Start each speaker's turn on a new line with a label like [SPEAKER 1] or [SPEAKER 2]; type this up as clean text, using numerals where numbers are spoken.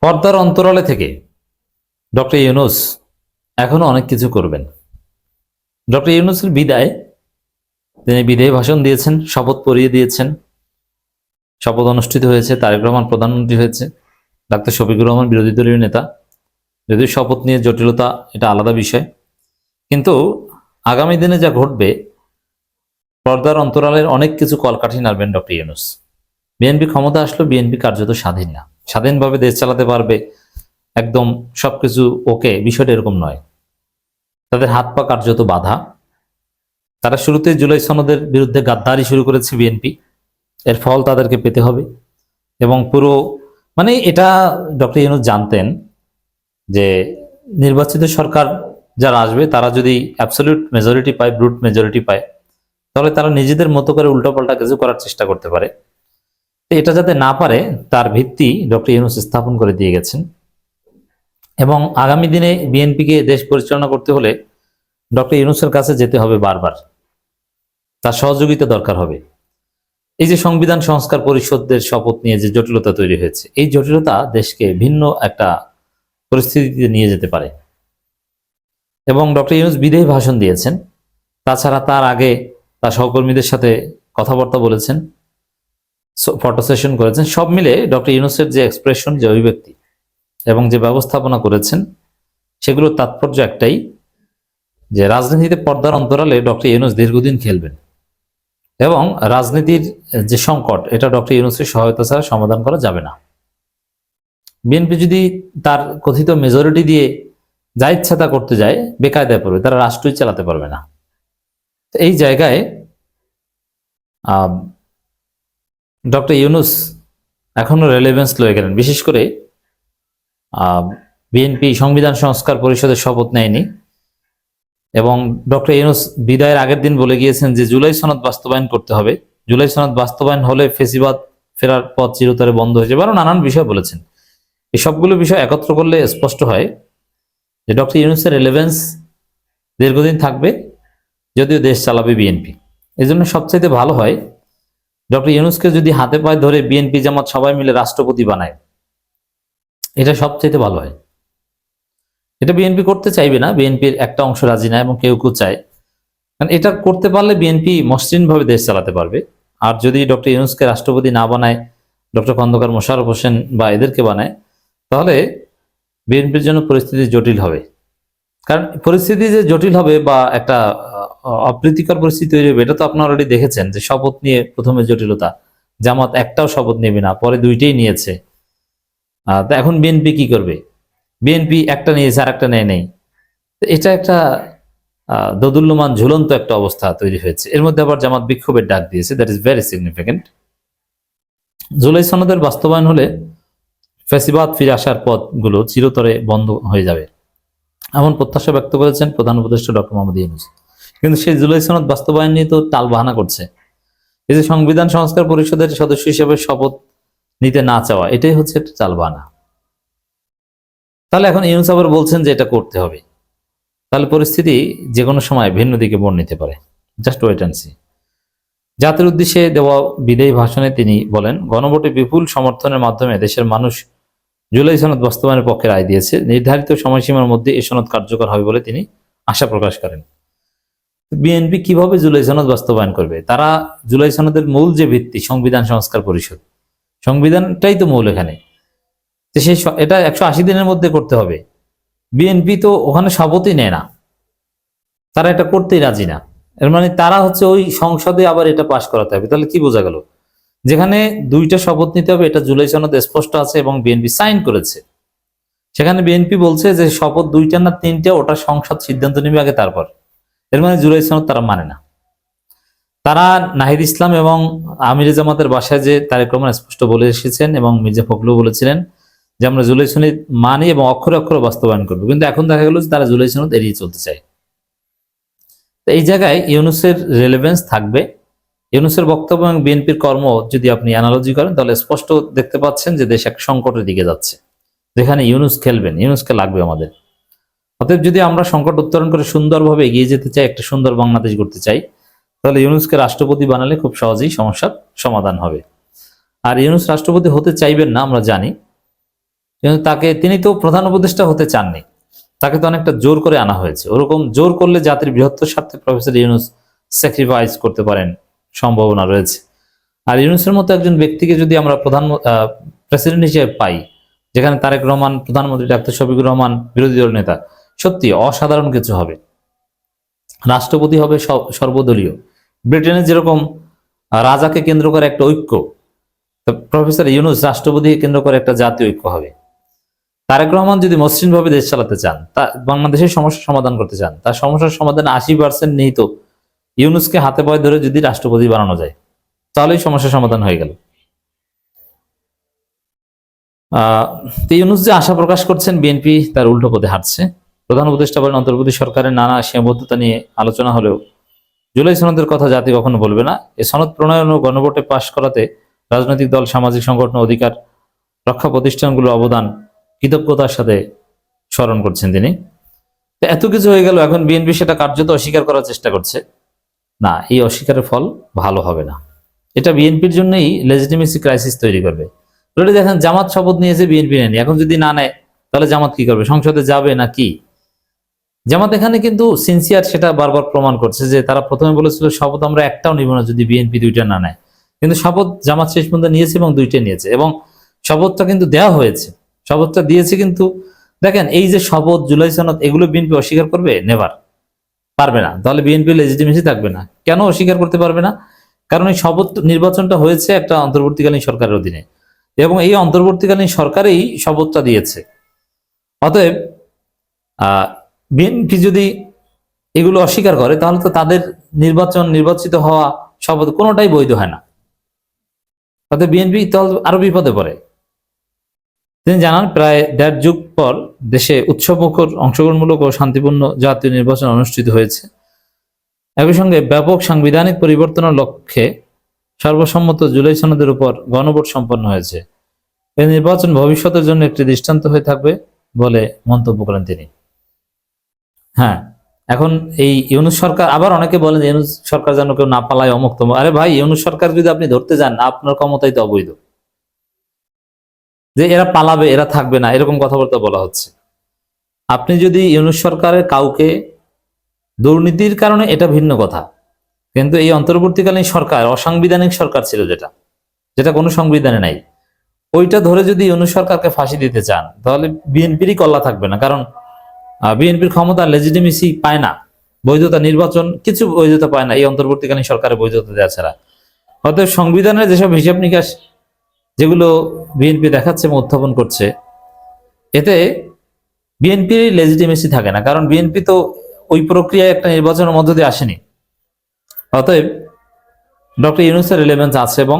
[SPEAKER 1] পর্দার অন্তরালে থেকে ডক্টর ইউনূস এখনো অনেক কিছু করবেন। ডক্টর ইউনূসের বিদায়, তিনি বিদায়ী ভাষণ দিয়েছেন, শপথ পড়িয়ে দিয়েছেন, শপথ অনুষ্ঠিত হয়েছে, তারেক রহমান প্রধানমন্ত্রী হয়েছে, ডাক্তার শফিকুর রহমান বিরোধী দলীয় নেতা। যদিও শপথ নিয়ে জটিলতা, এটা আলাদা বিষয়, কিন্তু আগামী দিনে যা ঘটবে, পর্দার অন্তরালের অনেক কিছু কলকাঠি নাড়বেন ডক্টর ইউনূস। বিএনপি ক্ষমতা আসলো, বিএনপি কার্যত স্বাধীন না, স্বাধীনভাবে দেশ চালাতে পারবে, একদম সবকিছু ওকে, বিষয়টা এরকম নয়। তাদের হাত পা কার্যত বাধা। তারা শুরুতে জুলাই সনদের বিরুদ্ধে গাদ্দারি শুরু করেছে বিএনপি, এর ফল তাদেরকে পেতে হবে। এবং পুরো এটা ডক্টর ইউনূস জানতেন যে নির্বাচিত সরকার যারা আসবে, তারা যদি অ্যাবসলিউট মেজরিটি পায়, ব্রুট মেজরিটি পায়, তাহলে তারা নিজেদের মতো করে উল্টোপাল্টা কিছু করার চেষ্টা করতে পারে। এটা যাতে না পারে, তার ভিত্তি ডক্টর ইউনূস স্থাপন করে দিয়ে গেছেন। এবং আগামী দিনে বিএনপিকে দেশ পরিচালনা করতে হলে ডক্টর ইউনূসের কাছে যেতে হবে বারবার, তার সহযোগিতা দরকার হবে। এই যে সংবিধান সংস্কার পরিষদের শপথ নিয়ে যে জটিলতা তৈরি হয়েছে, এই জটিলতা দেশকে ভিন্ন একটা পরিস্থিতিতে নিয়ে যেতে পারে। এবং ডক্টর ইউনূস বিদায়ী ভাষণ দিয়েছেন, তাছাড়া তার আগে তার সহকর্মীদের সাথে কথাবার্তা বলেছেন, ফটো সেশন করেছেন। সব মিলে ডক্টর ইউনূসের যে এক্সপ্রেশন, যে অভিব্যক্তি এবং যে ব্যবস্থাপনা করেছেন, সেগুলোর তাৎপর্য একটাই, যে রাজনীতিতে পর্দার অন্তরালে ডক্টর ইউনূস দীর্ঘদিন খেলবেন এবং রাজনীতির যে সংকট, এটা ডক্টর ইউনূসের সহায়তা ছাড়া সমাধান করা যাবে না। বিএনপি যদি তার কথিত মেজরিটি দিয়ে যা ইচ্ছা তা করতে যায়, বেকায়দায় পড়বে, তারা রাষ্ট্রই চালাতে পারবে না। এই জায়গায় ডক্টর ইউনূস এখনো রেলেভেন্স লয়ে গেলেন। বিশেষ করে বিএনপি সংবিধান সংস্কার পরিষদের শপথ নেয়নি এবং ডক্টর ইউনূস বিদায়ের আগের দিন বলে গিয়েছেন যে জুলাই সনদ বাস্তবায়ন করতে হবে, জুলাই সনদ বাস্তবায়ন হলে ফেসিবাদ ফেরার পথ চিরতরে বন্ধ হয়ে যাবে, আরো নানান বিষয় বলেছেন। এই সবগুলো বিষয় একত্র করলে স্পষ্ট হয় যে ডক্টর ইউনূসের রেলেভেন্স দীর্ঘদিন থাকবে, যদিও দেশ চালাবে বিএনপি। এই জন্য সবচাইতে ভালো হয় ডক্টর ইউনূসকে যদি হাতে পায়ে ধরে বিএনপি জামাত সবাই মিলে রাষ্ট্রপতি বানায়, এটা সবচাইতে ভালো হয়। এটা বিএনপি করতে চাইবে না, বিএনপির একটা অংশ রাজি না এবং কেউ কেউ চায়, কারণ এটা করতে পারলে বিএনপি মসৃণভাবে দেশ চালাতে পারবে। আর যদি ডক্টর ইউনূসকে রাষ্ট্রপতি না বানায়, ডক্টর খন্দকার মোশাররফ হোসেন বা এদেরকে বানায়, তাহলে বিএনপির জন্য পরিস্থিতি জটিল হবে। কারণ পরিস্থিতি যে জটিল হবে বা একটা অপ্রীতিকর পরিস্থিতি তৈরি হবে, এটা তো আপনারা অলরেডি দেখেছেন যে শপথ নিয়ে প্রথমে জটিলতা, জামাত একটাও শপথ নেবে না, পরে দুইটাই নিয়েছে। তা এখন বিএনপি কি করবে? বিএনপি একটা নিয়েছে আর একটা নেয় নেই, এটা একটা দোদুল্যমান ঝুলন্ত একটা অবস্থা তৈরি হয়েছে। এর মধ্যে আবার জামাত বিক্ষোভের ডাক দিয়েছে, that is very significant. July সনদের বাস্তবায়ন হলে ফ্যাসিবাদ ফিরে আসার পথগুলো চিরতরে বন্ধ হয়ে যাবে, এমন প্রত্যাশা ব্যক্ত করেছেন প্রধান উপদেষ্টা ডক্টর মোহাম্মদ ইউনূস। কিন্তু সেই জুলাই সনদ বাস্তবায়ন নিয়ে তো টাল বাহানা করছে। এই যে সংবিধান সংস্কার পরিষদের সদস্য হিসেবে শপথ নিতে না চাওয়া, এটাই হচ্ছে একটা টাল বাহানা। তাহলে এখন ইউনূস আবার বলছেন যে এটা করতে হবে, তাহলে পরিস্থিতি যে কোনো সময় ভিন্ন দিকে মোড় নিতে পারে। Just wait and see. জাতির উদ্দেশ্যে দেওয়া বিদায়ী ভাষণে তিনি বলেন, গণভোটে বিপুল সমর্থনের মাধ্যমে দেশের মানুষ জুলাই সনদ বাস্তবায়নের পক্ষে রায় দিয়েছে, নির্ধারিত সময়সীমার মধ্যে এই সনদ কার্যকর হবে বলে তিনি আশা প্রকাশ করেন। বিএনপি কিভাবে জুলাই সনদ বাস্তবায়ন করবে? তারা জুলাই সনদের মূল যে ভিত্তি, সংবিধান সংস্কার পরিষদ, সংবিধানটাই তো মূল এখানে। সেই এটা 180 দিনের মধ্যে করতে হবে। বিএনপি তো ওখানে শপথই নেয় না, তারা এটা করতেই রাজি না। এর মানে তারা হচ্ছে ওই সংসদে আবার এটা পাশ করাতে হবে। তাহলে কি বোঝা গেল? যেখানে দুইটা শপথ নিতে হবে, এটা জুলাই সনদে স্পষ্ট আছে এবং বিএনপি সাইন করেছে, সেখানে বিএনপি বলছে যে শপথ দুইটা না তিনটা, ওটা সংসদ সিদ্ধান্ত নেবে আগে, তারপর। এর মানে জুলাই সনদ তারা মানে না। তারা নাহিদ ইসলাম এবং আমির জামাতের বাসায় যে তারেক রহমান স্পষ্ট বলে এসেছেন এবং মির্জা ফখরুল বলেছিলেন যে আমরা জুলাই সনদ মানি এবং অক্ষরে অক্ষরে বাস্তবায়ন করবো, কিন্তু এখন দেখা গেল যে তারা জুলাই সনদ এড়িয়ে চলতে চায়। তো এই জায়গায় ইউনূসের রেলেভেন্স থাকবে। ইউনূসের বক্তব্য এবং বিএনপির কর্ম যদি আপনি অ্যানালজি করেন, তাহলে স্পষ্ট দেখতে পাচ্ছেন যে দেশ এক সংকটের দিকে যাচ্ছে, যেখানে ইউনূস খেলবেন, ইউনূসকে লাগবে আমাদের। অতএব যদি আমরা সংকট উত্তরণ করে সুন্দরভাবে এগিয়ে যেতে চাই, একটা সুন্দর বাংলাদেশ গড়তে চাই, তাহলে ইউনূসকে রাষ্ট্রপতি বানালে খুব সহজেই সমস্যার সমাধান হবে। আর ইউনূস রাষ্ট্রপতি হতে চাইবেন না, আমরা জানি। কিন্তু তিনি তো প্রধান উপদেষ্টা হতে চাননি, তাকে তো অনেকটা জোর করে আনা হয়েছে। ওরকম জোর করলে জাতির বৃহত্তর স্বার্থে প্রফেসর ইউনূস স্যাক্রিফাইস করতে পারেন, সম্ভাবনা রয়েছে। আর ইউনূসের মতো একজন ব্যক্তিকে যদি আমরা প্রেসিডেন্ট হিসেবে পাই, যেখানে তারেক রহমান প্রধানমন্ত্রী, ডাক্তার শফিকুর রহমান বিরোধী দল নেতা, সত্যি অসাধারণ কিছু হবে। রাষ্ট্রপতি হবে সর্বদলীয়। ব্রিটেনে যেরকম রাজাকে কেন্দ্র করে একটা ঐক্য, প্রফেসর ইউনূস রাষ্ট্রপতিকে কেন্দ্র করে একটা জাতীয় ঐক্য হবে। তারেক রহমান যদি মসৃণভাবে দেশ চালাতে চান, তা বাংলাদেশের সমস্যা সমাধান করতে চান, তার সমস্যার সমাধানে 80% নিহিত ইউনূসকে হাতে পায়ে ধরে যদি রাষ্ট্রপতি বানানো যায়, তাহলেই সমস্যার সমাধান হয়ে গেল। ইউনূস যে আশা প্রকাশ করছেন বিএনপি তার উল্টো পথে হাঁটছে। প্রধান উপদেষ্টা বলেন, অন্তর্বর্তী সরকারের নানা সীমাবদ্ধতা নিয়ে আলোচনা হলেও জুলাই সনদের কথা জাতি কখনো বলবে না। এই সনদ প্রণয়ন ও গণভোটে পাশ করাতে রাজনৈতিক দল, সামাজিক সংগঠন, অধিকার রক্ষা প্রতিষ্ঠানগুলোর অবদান কৃতজ্ঞতার সাথে স্মরণ করছেন তিনি। এত কিছু হয়ে গেল, এখন বিএনপি সেটা কার্যত অস্বীকার করার চেষ্টা করছে। না, এই অস্বীকারের ফল ভালো হবে না। এটা বিএনপির জন্যই লেজিটিমেসি ক্রাইসিস তৈরি করবে। দেখেন, জামাত শপথ নিয়েছে, বিএনপি নেয়নি। এখন যদি না নেয় তাহলে জামাত কি করবে? সংসদে যাবে না কি? জামাত এখানে কিন্তু সিনসিয়ার, সেটা বারবার প্রমাণ করছে যে তারা প্রথমে বলেছিল শপথ আমরা একটাও নিব না যদি বিএনপি দুইটা না নেয়, কিন্তু শপথ জামাত শেষ পর্যন্ত নিয়েছে এবং দুইটা নিয়েছে, এবং শপথটা কিন্তু দেওয়া হয়েছে, শপথটা দিয়েছে। কিন্তু দেখেন, এই যে শপথ, জুলাই সনদ, এগুলো বিএনপি অস্বীকার করবে? নেভার, পারবে না। তাহলে বিএনপি লেজিটিমেসি থাকবে না। কেন অস্বীকার করতে পারবে না? কারণ এই শপথ নির্বাচনটা হয়েছে একটা অন্তর্বর্তীকালীন সরকারের অধীনে, এবং এই অন্তর্বর্তীকালীন সরকারেই শপথটা দিয়েছে। অতএব বিএনপি যদি এগুলো অস্বীকার করে, তাহলে তো তাদের নির্বাচিত হওয়া শপথ কোনোটাই বৈধ হয় না। অতএব বিএনপি তাহলে আরো বিপদে পড়ে। তিনি জানান, প্রায় 1.5 যুগ পর দেশে উৎসবমুখর, অংশগ্রহণমূলক ও শান্তিপূর্ণ জাতীয় নির্বাচন অনুষ্ঠিত হয়েছে। একই সঙ্গে ব্যাপক সাংবিধানিক পরিবর্তনের লক্ষ্যে সর্বসম্মত জুলাই সনদের উপর গণভোট সম্পন্ন হয়েছে। এই নির্বাচন ভবিষ্যতের জন্য একটি দৃষ্টান্ত হয়ে থাকবে বলে মন্তব্য করেন তিনি। হ্যাঁ, এখন এই ইউনূস সরকার, আবার অনেকে বলেন ইউনূস সরকার যেন কেউ না পালায়, অমুক তমুক। আরে ভাই, ইউনূস সরকার যদি আপনি ধরতে যান, আপনার ক্ষমতাই তো অবৈধ। যে এরা পালাবে, এরা থাকবে না, এরকম কথাবার্তা বলা হচ্ছে। আপনি যদি ইউনূস সরকারের কাউকে, দুর্নীতির কারণে এটা ভিন্ন কথা, কিন্তু এই অন্তর্বর্তীকালীন সরকার অসাংবিধানিক সরকার ছিল, যেটা কোনো সংবিধানে নাই, ওইটা ধরে যদি ইউনূস সরকারকে ফাঁসি দিতে চান, তাহলে বিএনপিরই কল্লা থাকবে না। কারণ বিএনপির ক্ষমতা লেজিটিমেসি পায় না, বৈধতা, নির্বাচন কিছু বৈধতা পায় না এই অন্তর্বর্তীকালীন সরকারের বৈধতা দেওয়া ছাড়া। অতএব সংবিধানের যেসব হিসাব নিকাশ যেগুলো বিএনপি দেখাচ্ছে এবং উত্থাপন করছে, এতে বিএনপির লেজিটিমেসি থাকে না। কারণ বিএনপি তো ওই প্রক্রিয়ায় একটা নির্বাচনের মধ্য দিয়ে আসেনি। অতএব ডক্টর ইউনূসের রিলেভেন্স আছে, এবং